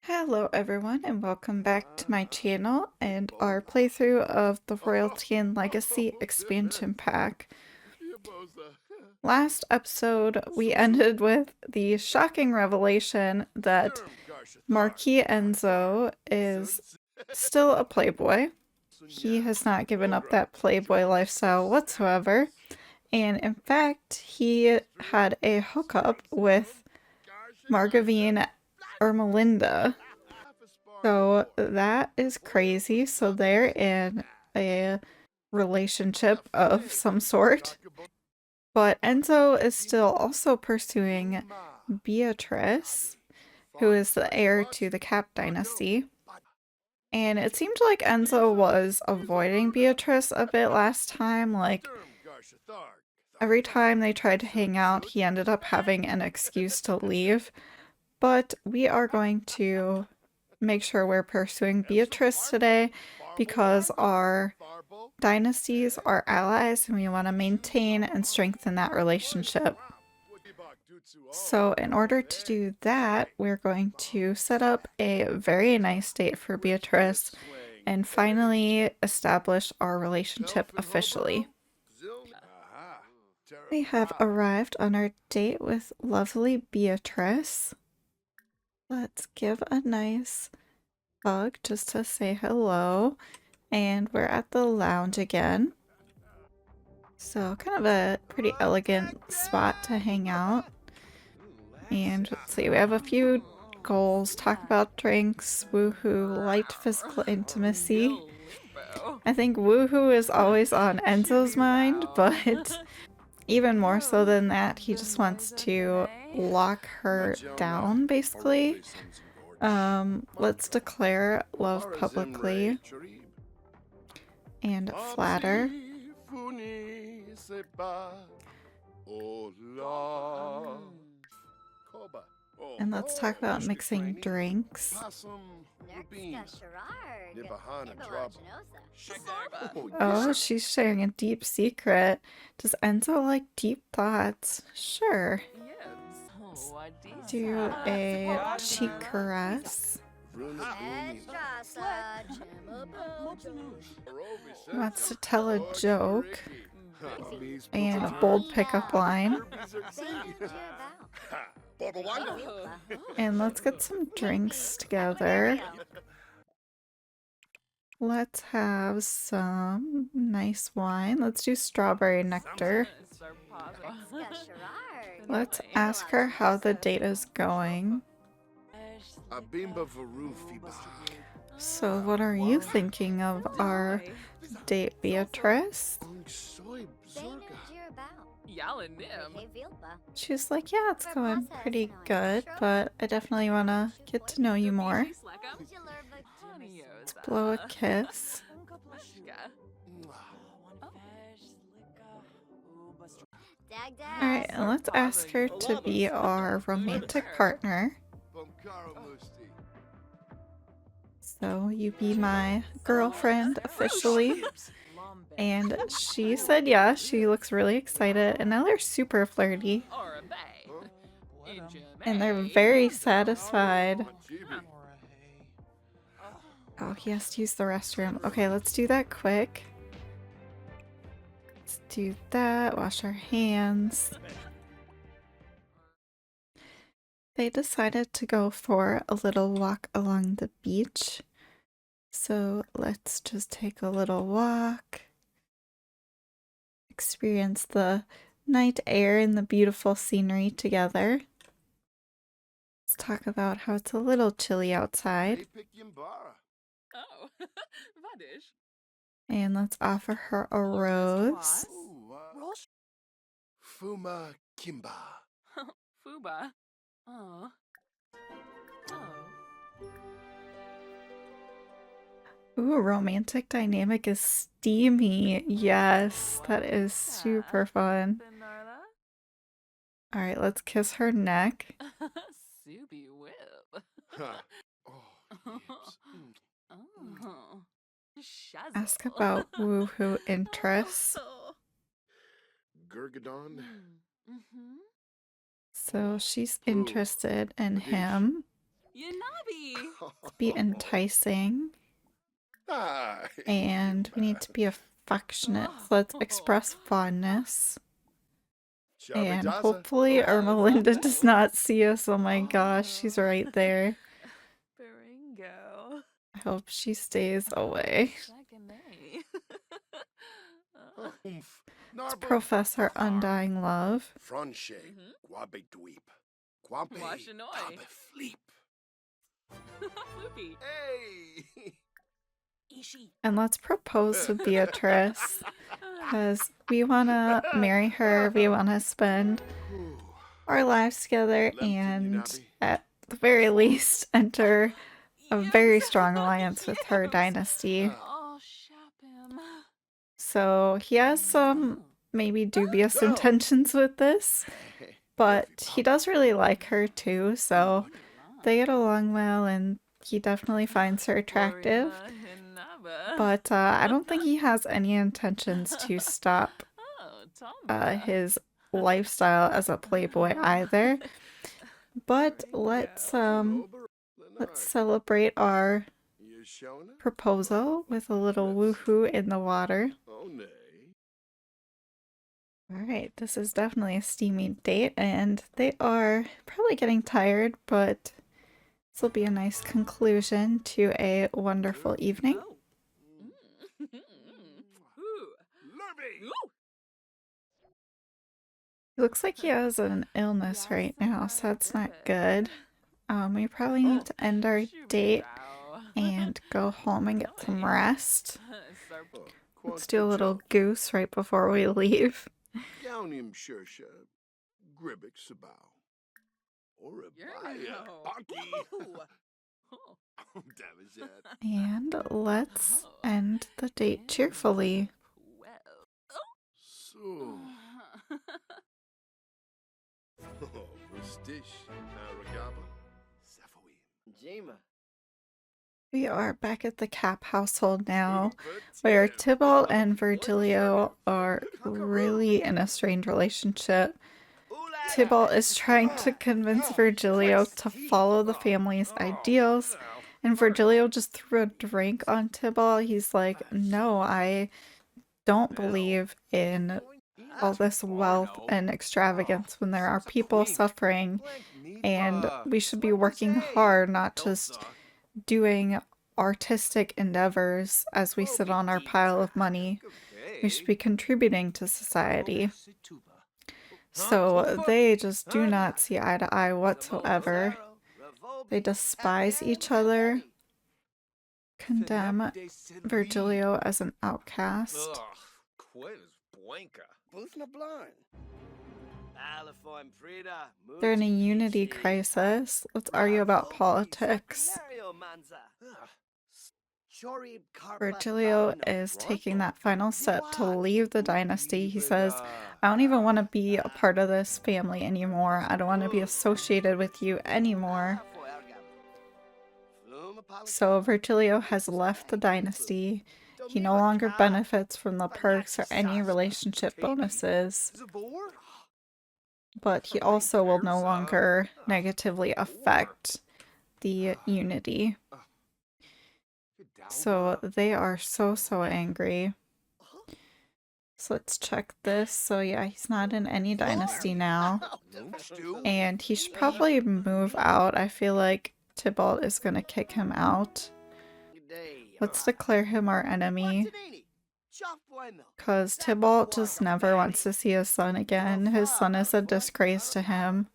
Hello everyone and welcome back to my channel and our playthrough of the Royalty and Legacy expansion pack. Last episode we ended with the shocking revelation that Marquis Enzo is still a playboy. He has not given up that playboy lifestyle whatsoever, and in fact he had a hookup with Margavine or Melinda. So that is crazy. So they're in a relationship of some sort. But Enzo is still also pursuing Beatrice, who is the heir to the Capp dynasty. And it seemed like Enzo was avoiding Beatrice a bit last time. Like, every time they tried to hang out, he ended up having an excuse to leave. But we are going to make sure we're pursuing Beatrice today because our dynasties are allies and we want to maintain and strengthen that relationship. So in order to do that, we're going to set up a very nice date for Beatrice and finally establish our relationship officially. We have arrived on our date with lovely Beatrice. Let's give a nice hug just to say hello. And we're at the lounge again. So kind of a pretty elegant spot to hang out. And let's see, we have a few goals. Talk about drinks, woohoo, light physical intimacy. I think woohoo is always on Enzo's mind, but even more so than that, he just wants to lock her down, basically. Let's declare love publicly and flatter. And let's talk about mixing drinks. Oh, she's sharing a deep secret. Does Enzo like deep thoughts? Sure. Let's do a cheek caress. Wants to tell a joke. And a bold pickup line. And let's get some drinks together. Let's have some nice wine. Let's do strawberry nectar. Let's ask her how the date is going. So what are you thinking of our date, Beatrice? She's like, yeah, it's going pretty good, but I definitely want to get to know you more. Let's blow a kiss. Alright, and let's ask her to be our romantic partner. So you be my girlfriend officially. And she said yeah, she looks really excited, and now they're super flirty. And they're very satisfied. Oh, he has to use the restroom. Okay, let's do that quick. Let's do that, wash our hands. They decided to go for a little walk along the beach. So let's just take a little walk. Experience the night air and the beautiful scenery together. Let's talk about how it's a little chilly outside. And let's offer her a rose. Fuma Kimba. Fuba. Oh. Ooh, romantic dynamic is steamy. Yes, that is super fun. Alright, let's kiss her neck. Subi whip. Ask about woohoo interests. Gurgadon. So she's interested in him. Yanabi. Be enticing. And we need to be affectionate. So let's express fondness. And hopefully Ermelinda does not see us. Oh my gosh, she's right there. Baringo. I hope she stays away. Shaganay. Let's profess our undying love. Franche, guabe dweep. Guabe, Washanoi. tabe fleep. Floopy. Hey! Ishi. And let's propose to Beatrice. Because we want to marry her. We want to spend our lives together and at the very least enter a very strong alliance with her dynasty. Oh, Shapim. So he has some maybe dubious intentions with this, but he does really like her too, so they get along well and he definitely finds her attractive. But I don't think he has any intentions to stop his lifestyle as a playboy either. But let's celebrate our proposal with a little woohoo in the water. Alright, this is definitely a steamy date, and they are probably getting tired, but this will be a nice conclusion to a wonderful evening. It looks like he has an illness right now, so that's not good. We probably need to end our date and go home and get some rest. Let's do a little goose right before we leave. Gownium Shersha, Gribbik Sabao. Or a Baya, Bonky. And let's end the date cheerfully. So. We are back at the Capp household now, where Tybalt and Virgilio are really in a strained relationship. Tybalt is trying to convince Virgilio to follow the family's ideals, and Virgilio just threw a drink on Tybalt. He's like, no, I don't believe in all this wealth and extravagance when there are people suffering, and we should be working hard, not just doing artistic endeavors as we sit on our pile of money. We should be contributing to society. So they just do not see eye to eye whatsoever. They despise each other, condemn Virgilio as an outcast. They're in a unity crisis. Let's argue about politics. Virgilio is taking that final step to leave the dynasty. He says, I don't even want to be a part of this family anymore. I don't want to be associated with you anymore. So Virgilio has left the dynasty. He no longer benefits from the perks or any relationship bonuses. But he also will no longer negatively affect the unity. So they are so angry. So let's check this. So yeah, he's not in any dynasty now. And he should probably move out. I feel like Tybalt is going to kick him out. Let's declare him our enemy. Because Tybalt just never wants to see his son again. His son is a disgrace to him.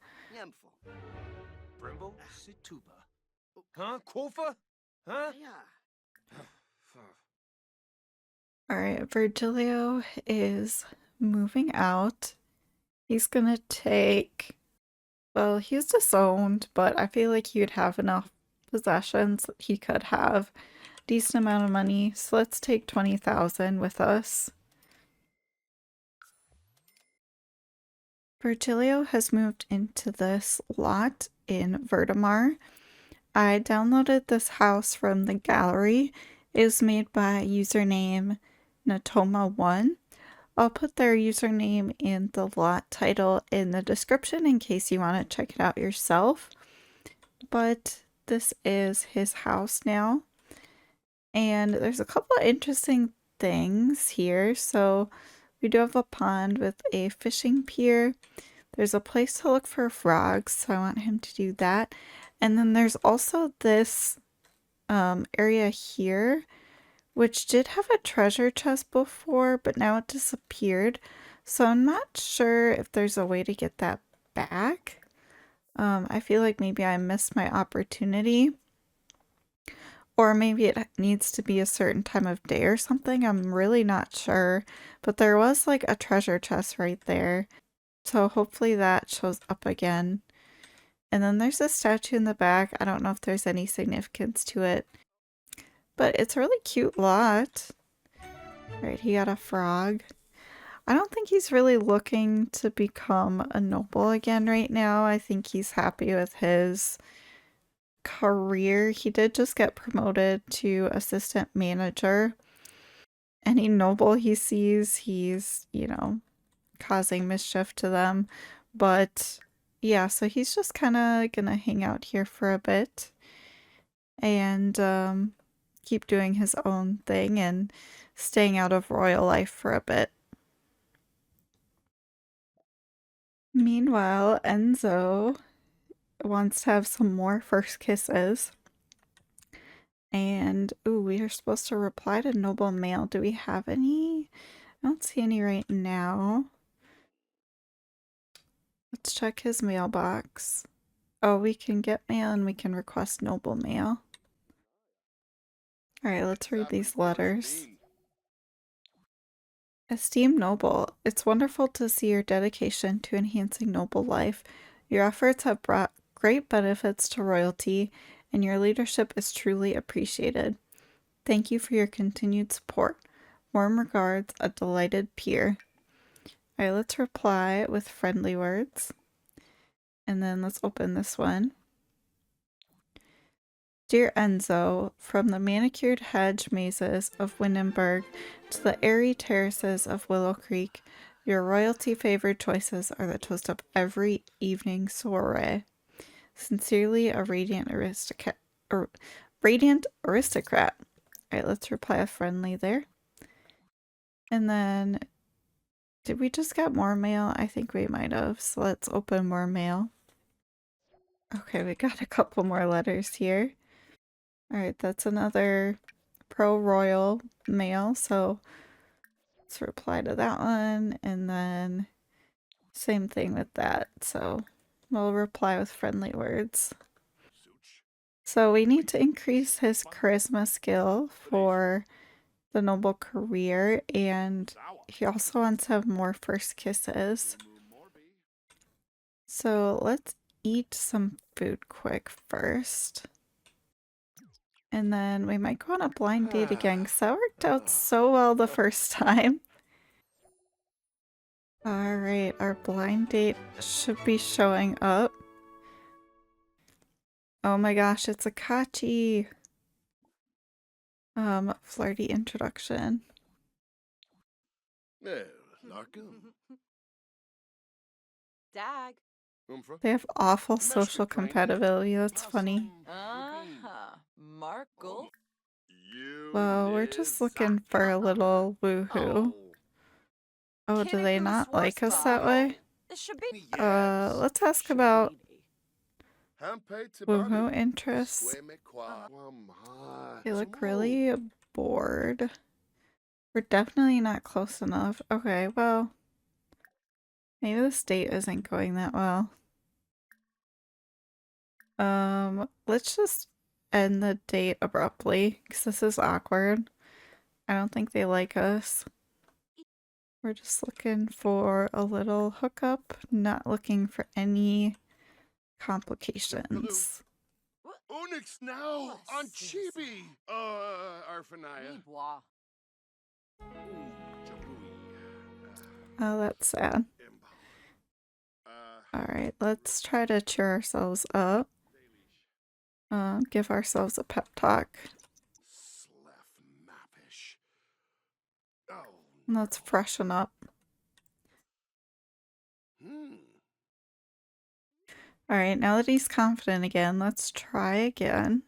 Alright, Virgilio is moving out. He's gonna take... Well, he's disowned, but I feel like he would have enough possessions that he could have a decent amount of money. So let's take 20,000 with us. Virgilio has moved into this lot in Vertimar. I downloaded this house from the gallery. It is made by username Natoma1. I'll put their username in the lot title in the description in case you want to check it out yourself. But this is his house now. And there's a couple of interesting things here. So we do have a pond with a fishing pier. There's a place to look for frogs, so I want him to do that. And then there's also this area here, which did have a treasure chest before, but now it disappeared. So I'm not sure if there's a way to get that back. I feel like maybe I missed my opportunity. Or maybe it needs to be a certain time of day or something. I'm really not sure. But there was like a treasure chest right there. So hopefully that shows up again. And then there's a statue in the back. I don't know if there's any significance to it. But it's a really cute lot. Right, he got a frog. I don't think he's really looking to become a noble again right now. I think he's happy with his career. He did just get promoted to assistant manager. Any noble he sees, he's, causing mischief to them. But yeah, so he's just kind of gonna hang out here for a bit and keep doing his own thing and staying out of royal life for a bit. Meanwhile, Enzo wants to have some more first kisses. And, ooh, we are supposed to reply to noble mail. Do we have any? I don't see any right now. Let's check his mailbox. Oh, we can get mail and we can request noble mail. Alright, let's read these letters. Esteemed Noble, it's wonderful to see your dedication to enhancing noble life. Your efforts have brought great benefits to royalty, and your leadership is truly appreciated. Thank you for your continued support. Warm regards, a delighted peer. Alright, let's reply with friendly words. And then let's open this one. Dear Enzo, from the manicured hedge mazes of Windenburg to the airy terraces of Willow Creek, your royalty-favored choices are the toast of every evening soiree. Sincerely, a radiant aristocrat. Alright, let's reply a friendly there. And then, did we just get more mail? I think we might have. So let's open more mail. Okay, we got a couple more letters here. Alright, that's another pro-royal mail, so let's reply to that one, and then same thing with that, so we'll reply with friendly words. So we need to increase his charisma skill for the noble career, and he also wants to have more first kisses. So let's eat some food quick first. And then we might go on a blind date again, because that worked out so well the first time. Alright, our blind date should be showing up. Oh my gosh, it's a Kachi! Flirty introduction. Larkin. Dag. They have awful social compatibility, that's funny. Markle. Well, we're just looking for a little woohoo. Oh, do they not like us that way? Let's ask about woohoo interests. They look really bored. We're definitely not close enough. Okay, well, maybe this date isn't going that well. Let's just end the date abruptly, because this is awkward. I don't think they like us. We're just looking for a little hookup, not looking for any complications. Onyx now on Chibi. Arfanaya. Oh, that's sad. Alright, let's try to cheer ourselves up. Give ourselves a pep talk. Let's freshen up. Alright, now that he's confident again, let's try again.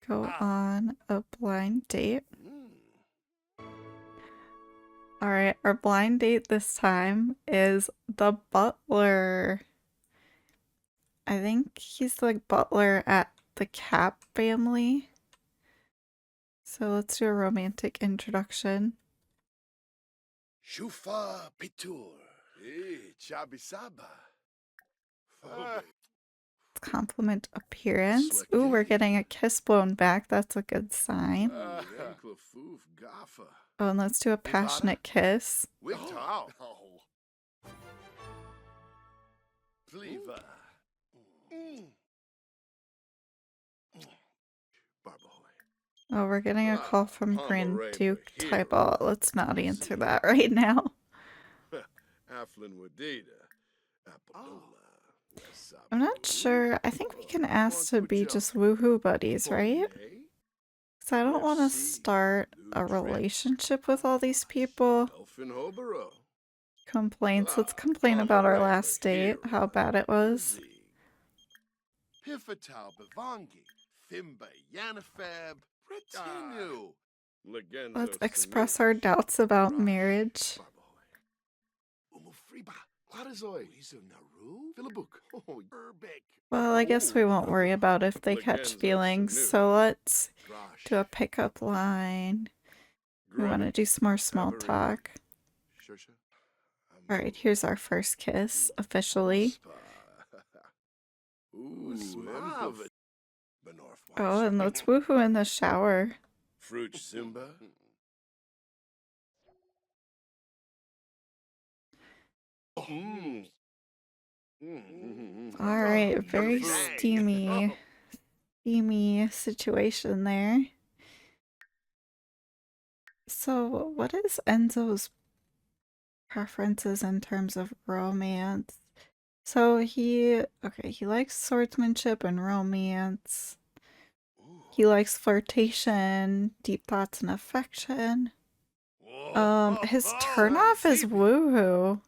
Go on a blind date. Alright, our blind date this time is the butler. I think he's the butler at the Capp family. So let's do a romantic introduction. Shufa Pitur. Chabi Saba. Compliment appearance. Ooh, we're getting a kiss blown back. That's a good sign. Oh, and let's do a passionate kiss. Oh, we're getting a call from Grand Duke Tybalt. Let's not answer that right now. I'm not sure. I think we can ask to be just woohoo buddies, right? Because I don't want to start a relationship with all these people. Complaints. Let's complain about our last date, how bad it was. Let's express our doubts about marriage. Well, I guess we won't worry about if they catch feelings, so let's do a pickup line. We want to do some more small talk. Alright, here's our first kiss, officially. Oh, and let's woohoo in the shower. Fruit Simba. Alright, very steamy situation there. So, what is Enzo's preferences in terms of romance? So he likes swordsmanship and romance. He likes flirtation, deep thoughts and affection. His turnoff is woohoo.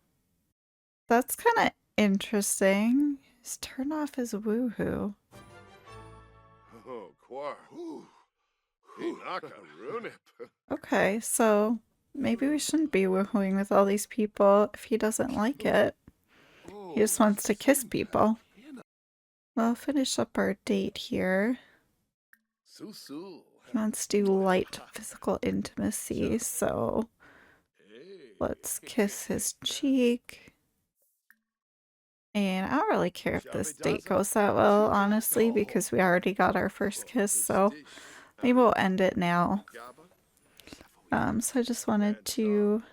That's kind of interesting. His turnoff is woohoo. Okay, so maybe we shouldn't be woohooing with all these people if he doesn't like it. He just wants to kiss people. Well, finish up our date here. He wants to do light physical intimacy, so let's kiss his cheek. And I don't really care if this date goes that well, honestly, because we already got our first kiss, so maybe we'll end it now. So I just wanted to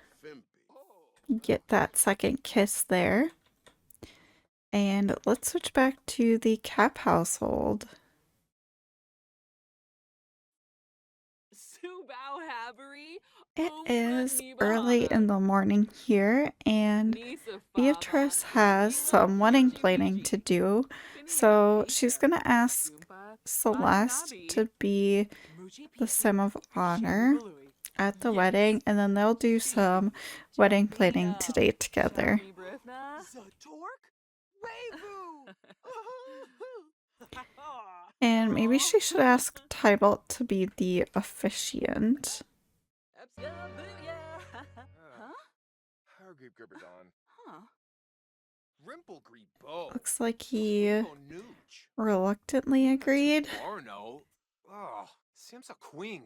get that second kiss there. And let's switch back to the Capp household. It is early in the morning here, and Beatrice has some wedding planning to do, so she's gonna ask Celeste to be the sim of honor at the wedding, and then they'll do some wedding planning today together. And maybe she should ask Tybalt to be the officiant. Looks like he reluctantly agreed.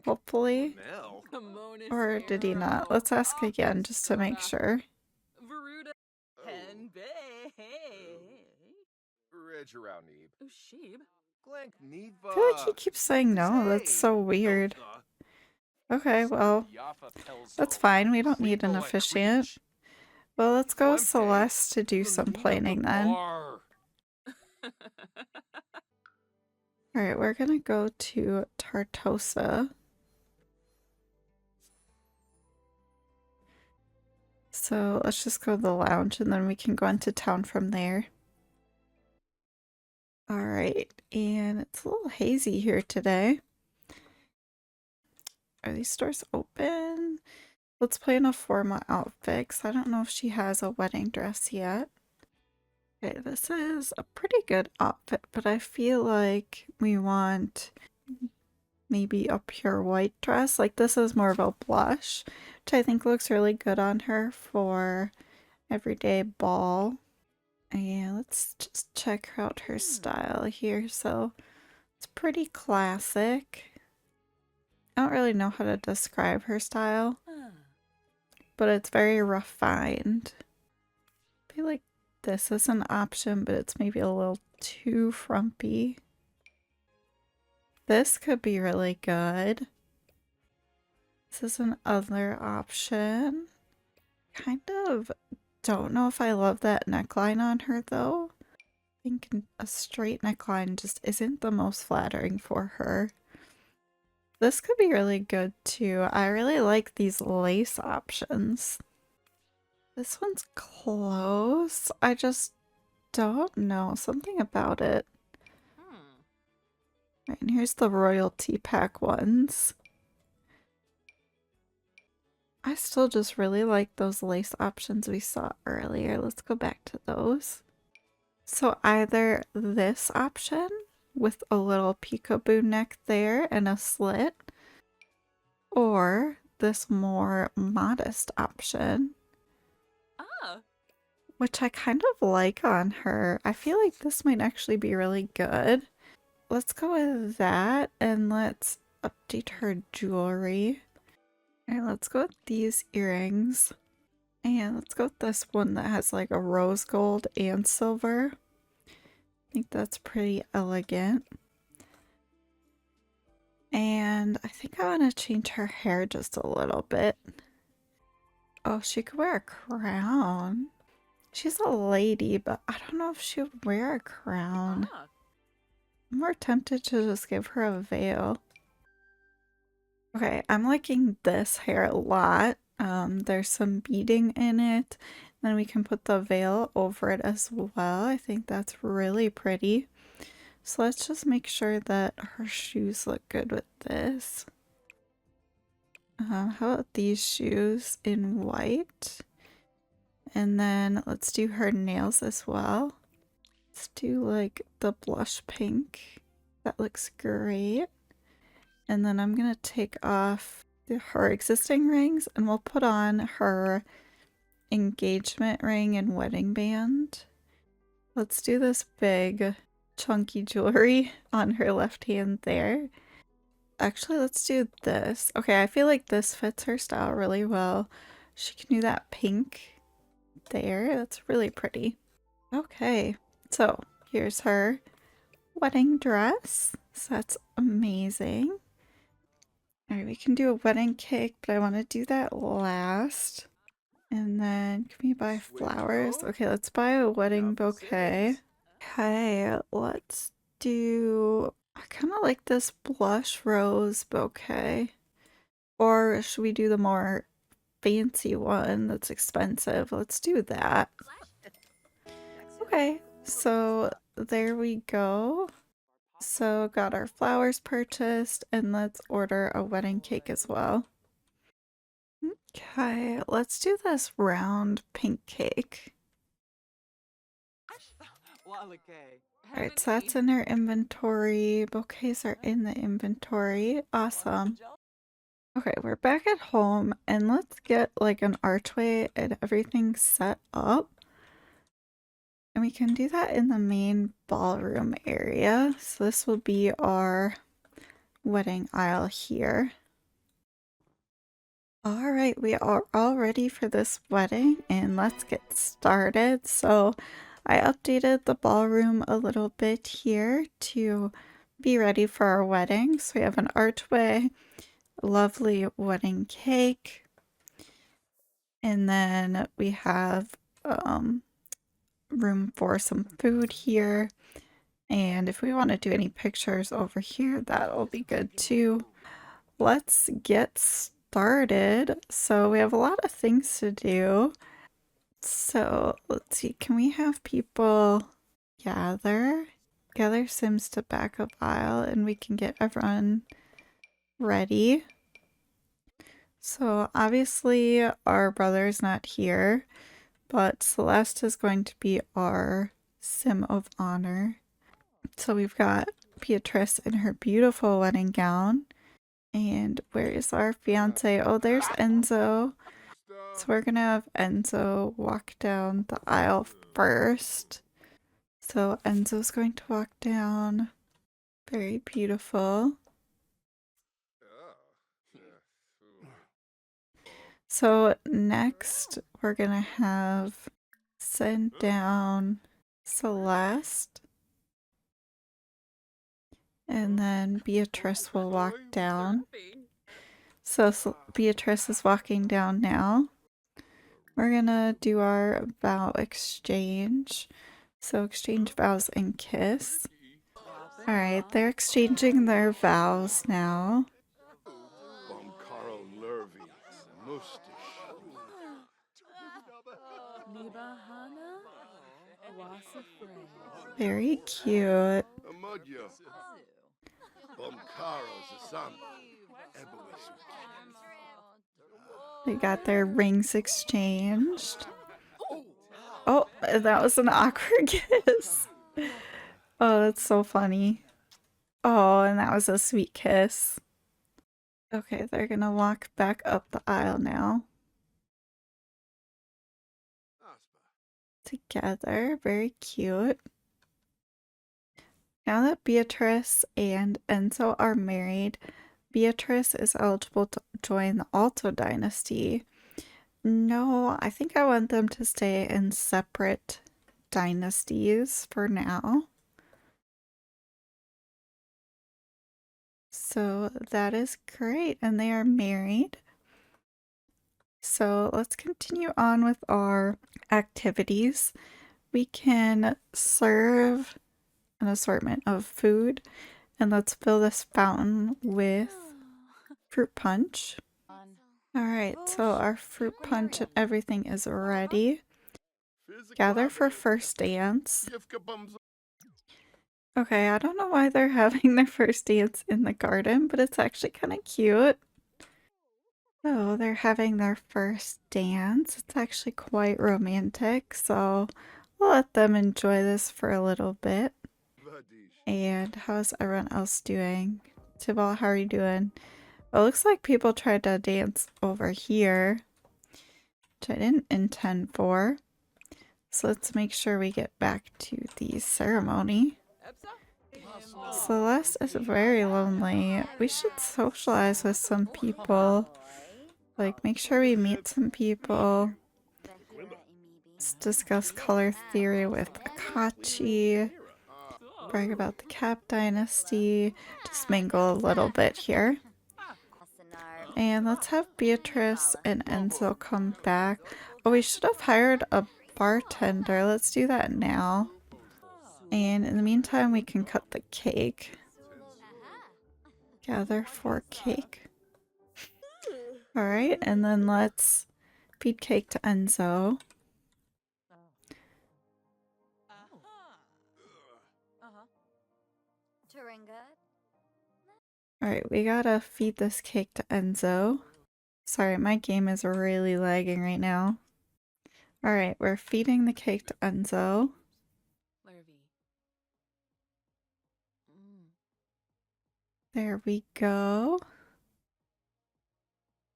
Hopefully. Or did he not? Let's ask again just to make sure. I feel like he keeps saying no. That's so weird. Okay, well, that's fine. We don't need an officiant. Well, let's go with Celeste to do some planning then. Alright, we're gonna go to Tartosa. So let's just go to the lounge and then we can go into town from there. Alright, and it's a little hazy here today. Are these stores open? Let's plan a formal outfit, 'cause I don't know if she has a wedding dress yet. Okay, this is a pretty good outfit, but I feel like we want maybe a pure white dress. Like this is more of a blush, which I think looks really good on her for everyday ball. And let's just check out her style here. So it's pretty classic. I don't really know how to describe her style, but it's very refined. I feel like this is an option, but it's maybe a little too frumpy. This could be really good. This is another option. Kind of don't know if I love that neckline on her though. I think a straight neckline just isn't the most flattering for her. This could be really good too. I really like these lace options. This one's close. I just don't know. Something about it. Right, and here's the royalty pack ones. I still just really like those lace options we saw earlier. Let's go back to those. So either this option with a little peekaboo neck there and a slit, or this more modest option, which I kind of like on her. I feel like this might actually be really good. Let's go with that and let's update her jewelry. Alright, let's go with these earrings. And let's go with this one that has like a rose gold and silver. I think that's pretty elegant. And I think I want to change her hair just a little bit. Oh, she could wear a crown. She's a lady, but I don't know if she would wear a crown. I'm more tempted to just give her a veil. Okay, I'm liking this hair a lot. There's some beading in it. Then we can put the veil over it as well. I think that's really pretty. So let's just make sure that her shoes look good with this. How about these shoes in white? And then let's do her nails as well. Let's do like the blush pink. That looks great. And then I'm gonna take off her existing rings and we'll put on her engagement ring and wedding band. Let's do this big chunky jewelry on her left hand there. Actually, let's do this. Okay, I feel like this fits her style really well. She can do that pink there. That's really pretty. Okay, so here's her wedding dress. So that's amazing. Alright, we can do a wedding cake, but I want to do that last. And then, can we buy flowers? Okay, let's buy a wedding bouquet. Okay, let's do... I kind of like this blush rose bouquet. Or should we do the more fancy one that's expensive? Let's do that. Okay, so there we go. So got our flowers purchased, and let's order a wedding cake as well. Okay, let's do this round pink cake. Alright, so that's in our inventory. Bouquets are in the inventory. Awesome. Okay, we're back at home, and let's get like an archway and everything set up. And we can do that in the main ballroom area. So this will be our wedding aisle here. All right, we are all ready for this wedding and let's get started. So I updated the ballroom a little bit here to be ready for our wedding. So we have an archway, a lovely wedding cake, and then we have room for some food here. And if we want to do any pictures over here, that'll be good too. Let's get started. So we have a lot of things to do. So let's see, can we have people gather Sims to backup aisle and we can get everyone ready. So obviously our brother is not here, but Celeste is going to be our sim of honor. So we've got Beatrice in her beautiful wedding gown. And where is our fiance? Oh, there's Enzo. So we're gonna have Enzo walk down the aisle first. So Enzo's going to walk down. Very beautiful. So next we're gonna have send down Celeste. And then Beatrice will walk down. So Beatrice is walking down now. We're gonna do our vow exchange. So exchange vows and kiss. Alright, they're exchanging their vows now. Bonkaro Lurvy, Mustish. Nibahana? Wasafre. Very cute. Amudyo. Bomkaro's a son. They got their rings exchanged. Oh, that was an awkward kiss. Oh, that's so funny. Oh, and that was a sweet kiss. Okay, they're gonna walk back up the aisle now. Together, very cute. Now that Beatrice and Enzo are married, Beatrice is eligible to join the Alto dynasty. No, I think I want them to stay in separate dynasties for now. So that is great, and they are married. So let's continue on with our activities. We can serve an assortment of food, and let's fill this fountain with fruit punch. Alright, so our fruit punch and everything is ready. Gather for first dance. Okay, I don't know why they're having their first dance in the garden, but it's actually kind of cute. So they're having their first dance. It's actually quite romantic, so we'll let them enjoy this for a little bit. And how's everyone else doing? Tybalt, how are you doing? It looks like people tried to dance over here, which I didn't intend for. So let's make sure we get back to the ceremony. Celeste is very lonely. We should socialize with some people. Like, make sure we meet some people. Let's discuss color theory with Akachi. Brag about the Capp dynasty. Just mingle a little bit here. And let's have Beatrice and Enzo come back. Oh, we should have hired a bartender. Let's do that now. And in the meantime, we can cut the cake. Gather for cake. Alright, and then let's feed cake to Enzo. Alright, we gotta feed this cake to Enzo. Sorry, my game is really lagging right now. Alright, we're feeding the cake to Enzo. There we go.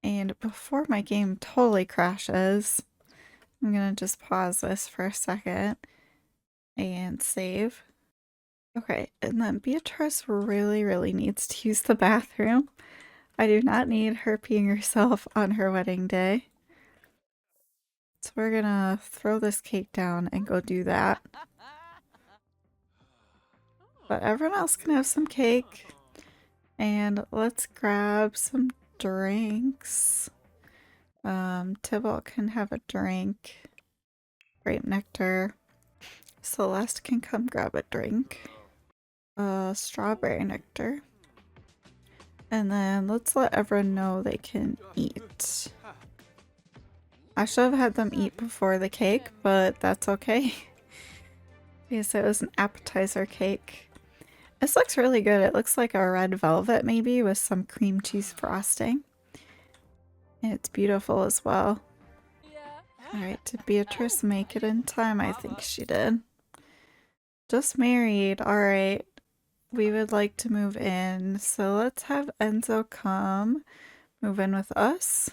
And before my game totally crashes, I'm gonna just pause this for a second and save. Okay, and then Beatrice really needs to use the bathroom. I do not need her peeing herself on her wedding day. So we're gonna throw this cake down and go do that. But everyone else can have some cake. And let's grab some drinks. Tybalt can have a drink. Grape nectar. Celeste can come grab a drink. Strawberry nectar. And then let's let everyone know they can eat. I should have had them eat before the cake, but that's okay. Because it was an appetizer cake. This looks really good. It looks like a red velvet maybe with some cream cheese frosting. And it's beautiful as well. Alright, did Beatrice make it in time? I think she did. just married. All right. We would like to move in. So let's have Enzo come move in with us.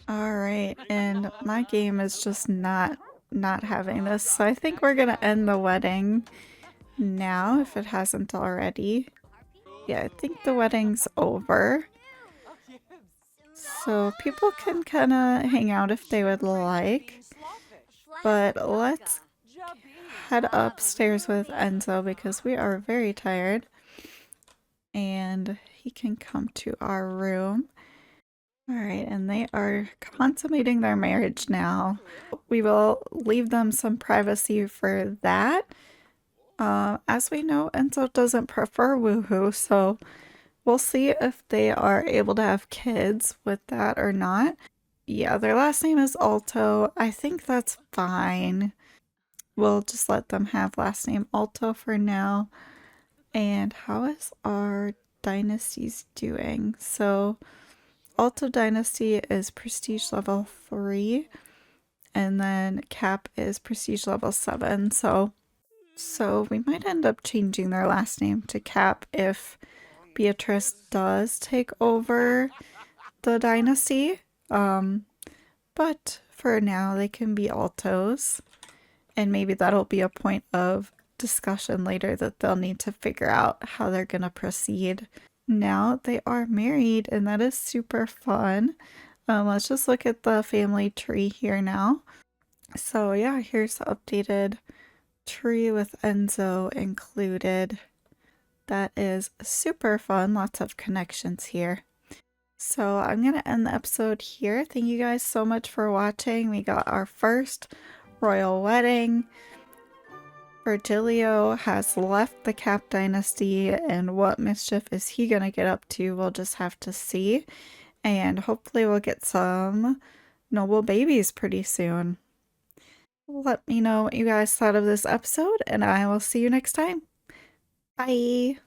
All right. And my game is just not having this. So I think we're going to end the wedding now if it hasn't already. Yeah, I think the wedding's over. So people can kind of hang out if they would like. But let's head upstairs with Enzo because we are very tired. And he can come to our room. Alright, and they are consummating their marriage now. We will leave them some privacy for that. As we know, Enzo doesn't prefer woohoo, so we'll see if they are able to have kids with that or not. Yeah, their last name is Alto. I think that's fine. We'll just let them have last name Alto for now. And how is our dynasties doing? So Alto Dynasty is prestige level 3, and then Capp is prestige level 7. So we might end up changing their last name to Capp if Beatrice does take over the dynasty. But for now, they can be Altos, and maybe that'll be a point of discussion later that they'll need to figure out how they're gonna proceed. Now they are married, and that is super fun. Let's just look at the family tree here now. So yeah, here's the updated tree with Enzo included. That is super fun. Lots of connections here. So I'm going to end the episode here. Thank you guys so much for watching. We got our first royal wedding. Virgilio has left the Capp dynasty, and what mischief is he going to get up to? We'll just have to see. And hopefully we'll get some noble babies pretty soon. Let me know what you guys thought of this episode, and I will see you next time. Bye!